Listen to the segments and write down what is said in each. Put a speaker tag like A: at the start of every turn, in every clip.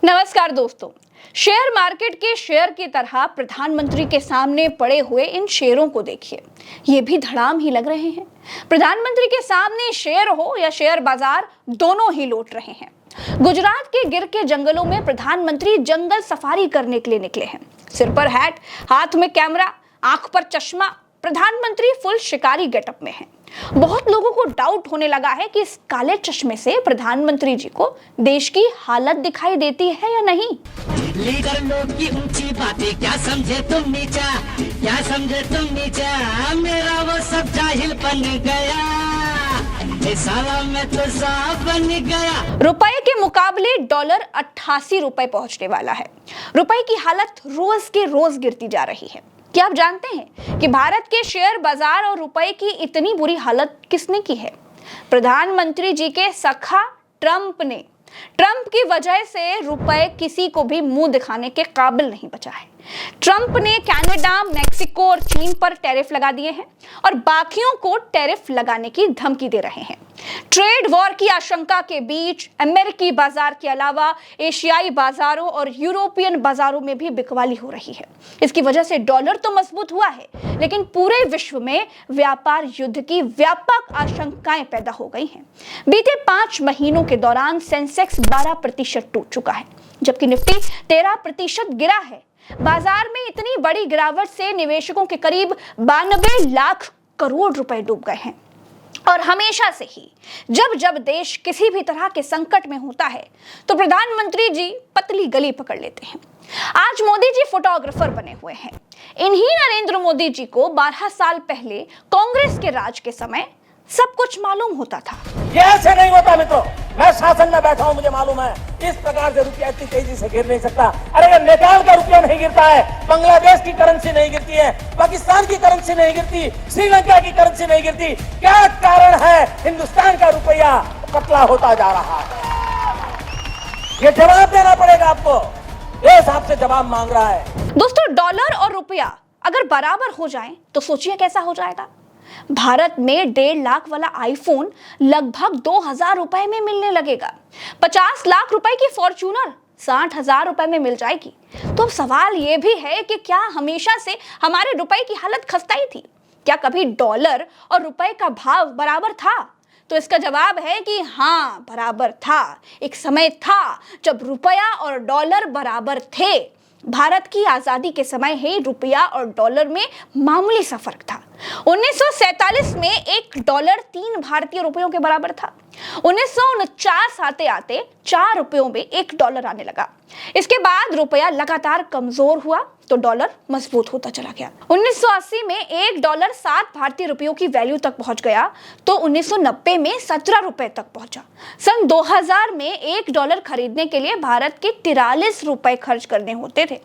A: नमस्कार दोस्तों। Share market के शेयर की तरह प्रधानमंत्री के सामने पड़े हुए इन शेयरों को देखिए, ये भी धड़ाम ही लग रहे हैं। प्रधानमंत्री के सामने शेयर हो या शेयर बाजार, दोनों ही लौट रहे हैं। गुजरात के गिर के जंगलों में प्रधानमंत्री जंगल सफारी करने के लिए निकले हैं। सिर पर हैट, हाथ में कैमरा, आंख पर चश्मा, प्रधानमंत्री फुल शिकारी गेटअप में हैं। बहुत लोगों को डाउट होने लगा है कि इस काले चश्मे से प्रधानमंत्री जी को देश की हालत दिखाई देती है या नहीं।
B: लीडर लोग की ऊंची बातें क्या समझे तुम नीचा, मेरा वो सब जाहिल बन गया, साला मैं तो साहब बन गया।
A: रुपए के मुकाबले डॉलर 88 रुपए पहुंचने वाला है। रुपए की हालत रोज के रोज गिरती जा रही है। क्या आप जानते हैं कि भारत के शेयर बाजार और रुपए की इतनी बुरी हालत किसने की है? प्रधानमंत्री जी के सखा ट्रंप ने। ट्रंप की वजह से रुपए किसी को भी मुंह दिखाने के काबिल नहीं बचा है। ट्रंप ने कनाडा, मेक्सिको और चीन पर टैरिफ लगा दिए हैं और बाकियों को टैरिफ लगाने की धमकी दे रहे हैं। ट्रेड वॉर की आशंका के बीच अमेरिकी बाजार के अलावा एशियाई बाजारों और यूरोपियन बाजारों में भी बिकवाली हो रही है। इसकी वजह से डॉलर तो मजबूत हुआ है, लेकिन पूरे विश्व में व्यापार युद्ध की व्यापक आशंकाएं पैदा हो गई हैं। बीते 5 महीनों के दौरान सेंसेक्स 12% टूट चुका है, जबकि निफ्टी 13% गिरा है। बाजार में इतनी बड़ी गिरावट से निवेशकों के करीब 92 लाख करोड़ रुपए डूब गए हैं। और हमेशा से ही जब जब देश किसी भी तरह के संकट में होता है तो प्रधानमंत्री जी पतली गली पकड़ लेते हैं। आज मोदी जी फोटोग्राफर बने हुए हैं। इन्हीं नरेंद्र मोदी जी को 12 साल पहले कांग्रेस के राज के समय सब कुछ मालूम होता था।
C: ये ऐसे नहीं होता मित्रों, मैं शासन में बैठा हूं, मुझे मालूम है इस प्रकार से रुपया इतनी तेजी से गिर नहीं सकता। अरे नेपाल का रुपया नहीं गिरता है, बांग्लादेश की करेंसी नहीं गिरती है, पाकिस्तान की करेंसी नहीं गिरती, श्रीलंका की करेंसी नहीं गिरती। क्या कारण है हिंदुस्तान का रुपया पतला होता जा रहा है? ये जवाब देना पड़ेगा आपको, ये हिसाब से जवाब मांग रहा है।
A: दोस्तों, डॉलर और रुपया अगर बराबर हो जाए तो सोचिए कैसा हो जाएगा। भारत में 1.5 लाख वाला आईफोन लगभग 2000 रुपए में मिलने लगेगा। 50 लाख रुपए की फॉर्च्यूनर 60,000 रुपए में मिल जाएगी। तो अब सवाल यह भी है कि क्या हमेशा से हमारे रुपए की हालत खस्ता ही थी? क्या कभी डॉलर और रुपए का भाव बराबर था? तो इसका जवाब है कि हाँ, बराबर था। एक समय था जब रुपया और डॉलर बराबर थे। भारत की आजादी के समय ही रुपया और डॉलर में मामूली सा फर्क था। 1947 में $1 3 भारतीय रुपयों के बराबर था। 1949 आते आते 4 रुपयों में $1 आने लगा। इसके बाद रुपया लगातार कमजोर हुआ तो डॉलर मजबूत होता चला गया। 1980 में $1 7 भारतीय रुपयों की वैल्यू तक पहुंच गया तो 1990 में 17 रुपए तक पहुंचा। सन 2000 में $1 खरीदने के लिए भारत के 43 रुपए खर्च करने होते थे।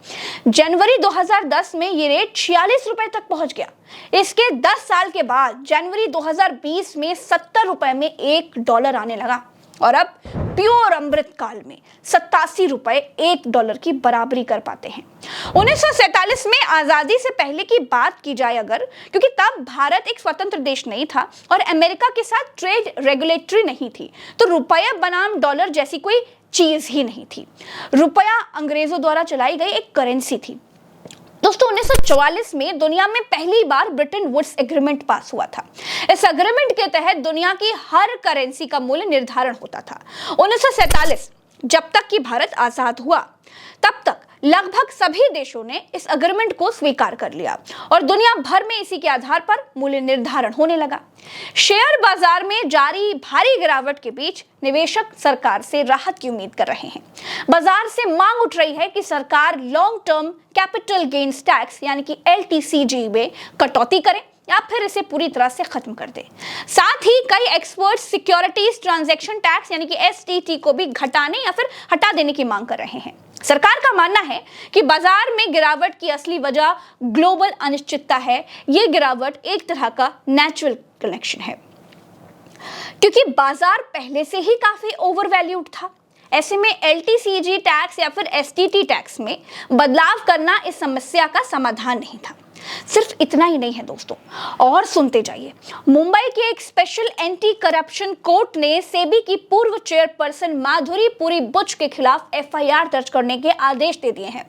A: जनवरी 2010 में ये रेट 46 रुपए तक पहुंच गया। इसके 10 साल के बाद जनवरी 2020 में 70 रुपए में $1 आने लगा और अब प्योर अमृत काल में 87 रुपए $1 की बराबरी कर पाते हैं। 1947 में आजादी से पहले की बात की जाए अगर, क्योंकि तब भारत एक स्वतंत्र देश नहीं था और अमेरिका के साथ ट्रेड रेगुलेटरी नहीं थी, तो रुपया बनाम डॉलर जैसी कोई चीज ही नहीं थी। रुपया अंग्रेजों द्वारा चलाई गई एक करेंसी थी। दोस्तों, 1944 में दुनिया में पहली बार ब्रिटेन वुड्स एग्रीमेंट पास हुआ था। इस एग्रीमेंट के तहत दुनिया की हर करेंसी का मूल्य निर्धारण होता था। 1947 जब तक कि भारत आजाद हुआ तब तक लगभग सभी देशों ने इस एग्रीमेंट को स्वीकार कर लिया और दुनिया भर में इसी के आधार पर मूल्य निर्धारण होने लगा। शेयर बाजार में जारी भारी गिरावट के बीच निवेशक सरकार से राहत की उम्मीद कर रहे हैं। बाजार से मांग उठ रही है कि सरकार long term capital gains tax यानी कि LTCG में कटौती करे या फिर इसे पूरी तरह से खत्म कर दे। साथ ही कई एक्सपर्ट सिक्योरिटीज ट्रांजैक्शन टैक्स यानी कि STT को भी घटाने या फिर हटा देने की मांग कर रहे हैं। सरकार का मानना है कि बाजार में गिरावट की असली वजह ग्लोबल अनिश्चितता है। यह गिरावट एक तरह का नेचुरल कनेक्शन है, क्योंकि बाजार पहले से ही काफी ओवरवैल्यूड था। ऐसे में LTCG टैक्स या फिर STT टैक्स में बदलाव करना इस समस्या का समाधान नहीं था। सिर्फ इतना ही नहीं है दोस्तों, और सुनते जाइए। मुंबई के एक स्पेशल एंटी करप्शन कोर्ट ने सेबी की पूर्व चेयरपर्सन माधुरी पुरी बुच के खिलाफ एफआईआर दर्ज करने के आदेश दे दिए हैं।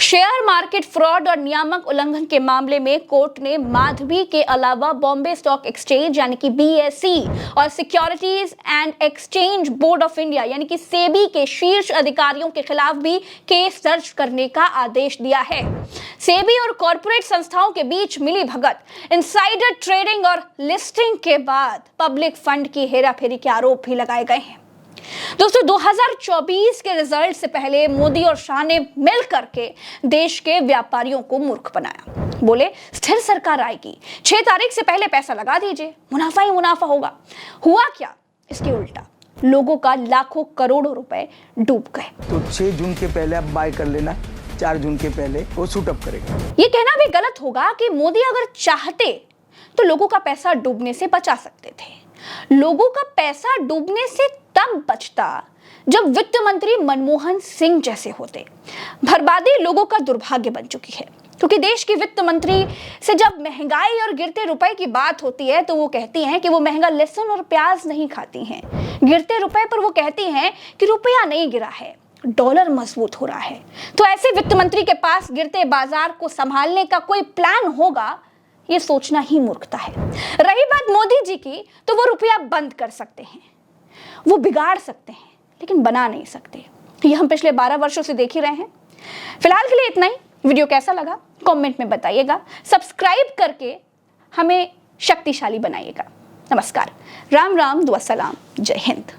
A: शेयर मार्केट फ्रॉड और नियामक उल्लंघन के मामले में कोर्ट ने माधवी के अलावा बॉम्बे स्टॉक एक्सचेंज यानी कि बीएसई और securities and exchange board of India यानी कि सेबी के शीर्ष अधिकारियों के खिलाफ भी केस दर्ज करने का आदेश दिया है। सेबी और कॉर्पोरेट संस्थाओं के बीच मिली भगत, इनसाइडर ट्रेडिंग और लिस्टिंग के बाद पब्लिक फंड की हेराफेरी के आरोप भी लगाए गए हैं। दोस्तों 2024 के रिजल्ट से पहले मोदी और शाह ने मिल करके देश के व्यापारियों को मूर्ख बनाया। बोले स्थिर सरकार आएगी, 6 तारीख से पहले पैसा लगा दीजिए, मुनाफा ही मुनाफा होगा। हुआ क्या? इसके उल्टा लोगों का लाखों करोड़ों रुपए डूब गए।
D: तो 6 जून के पहले आप बाय कर लेना, 4 जून के पहले वो शूट अप करेगा।
A: ये कहना भी गलत होगा कि मोदी अगर चाहते तो लोगों का पैसा डूबने से बचा सकते थे। लोगों का पैसा डूबने से तब बचता जब वित्त मंत्री मनमोहन सिंह जैसे होते। बर्बादी लोगों का दुर्भाग्य बन चुकी है, क्योंकि देश की वित्त मंत्री से जब महंगाई और गिरते रुपए की बात होती है तो वो कहती हैं कि वो महंगा लहसुन और प्याज नहीं खाती हैं। गिरते रुपए पर वो कहती हैं कि रुपया नहीं गिरा है, डॉलर मजबूत हो रहा है। तो ऐसे वित्त मंत्री के पास गिरते बाजार को संभालने का कोई प्लान होगा, ये सोचना ही मूर्खता है। रही बात मोदी जी की, तो वो रुपया बंद कर सकते हैं, वो बिगाड़ सकते हैं, लेकिन बना नहीं सकते। ये हम पिछले 12 वर्षों से देख ही रहे हैं। फिलहाल के लिए इतना ही। वीडियो कैसा लगा कमेंट में बताइएगा। सब्सक्राइब करके हमें शक्तिशाली बनाइएगा। नमस्कार, राम राम, दुआ सलाम, जय हिंद।